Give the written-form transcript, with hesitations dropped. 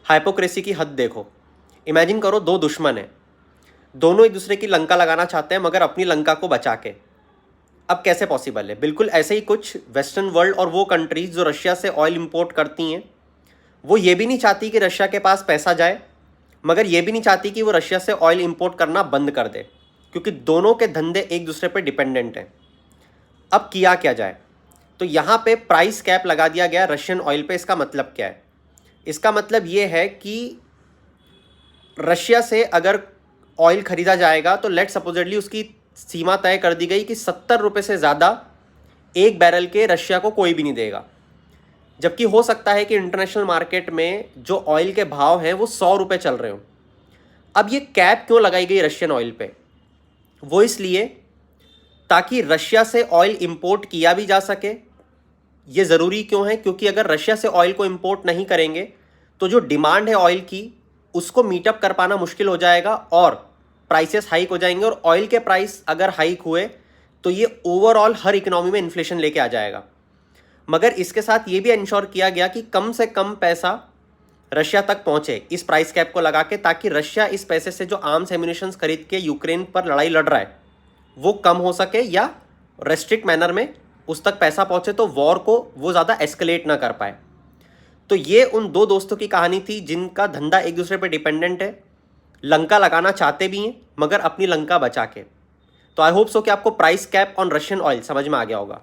Hypocrisy की हद देखो। इमेजिन करो दो दुश्मन हैं, दोनों एक दूसरे की लंका लगाना चाहते हैं मगर अपनी लंका को बचा के। अब कैसे पॉसिबल है? बिल्कुल ऐसे ही कुछ वेस्टर्न वर्ल्ड और वो कंट्रीज जो रशिया से ऑयल इंपोर्ट करती हैं, वो ये भी नहीं चाहती कि रशिया के पास पैसा जाए, मगर ये भी नहीं चाहती कि वो रशिया से ऑयल इंपोर्ट करना बंद कर दे, क्योंकि दोनों के धंधे एक दूसरे पर डिपेंडेंट हैं। अब किया क्या जाए? तो यहाँ पे प्राइस कैप लगा दिया गया रशियन ऑयल पे। इसका मतलब क्या है? इसका मतलब ये है कि रशिया से अगर ऑयल खरीदा जाएगा तो लेट सपोजिटली उसकी सीमा तय कर दी गई कि 70 रुपये से ज़्यादा एक बैरल के रशिया को कोई भी नहीं देगा। जबकि हो सकता है कि इंटरनेशनल मार्केट में जो ऑयल के भाव हैं वो 100 रुपये चल रहे हों। अब ये कैप क्यों लगाई गई रशियन ऑयल पे? वो इसलिए ताकि रशिया से ऑयल इंपोर्ट किया भी जा सके। ये ज़रूरी क्यों है? क्योंकि अगर रशिया से ऑयल को इंपोर्ट नहीं करेंगे तो जो डिमांड है ऑयल की उसको मीटअप कर पाना मुश्किल हो जाएगा और प्राइसेस हाइक हो जाएंगे। और ऑयल के प्राइस अगर हाइक हुए तो ये ओवरऑल हर इकोनॉमी में इन्फ्लेशन लेके आ जाएगा। मगर इसके साथ ये भी इंश्योर किया गया कि कम से कम पैसा रशिया तक पहुंचे इस प्राइस कैप को लगा के, ताकि रशिया इस पैसे से जो आर्म्स एम्यूनिशंस खरीद के यूक्रेन पर लड़ाई लड़ रहा है वो कम हो सके या रेस्ट्रिक्ट मैनर में उस तक पैसा पहुंचे, तो वॉर को वो ज़्यादा एस्केलेट ना कर पाए। तो ये उन दो दोस्तों की कहानी थी जिनका धंधा एक दूसरे पर डिपेंडेंट है, लंका लगाना चाहते भी हैं मगर अपनी लंका बचा के। तो आई होप सो कि आपको price cap on Russian oil समझ में आ गया होगा।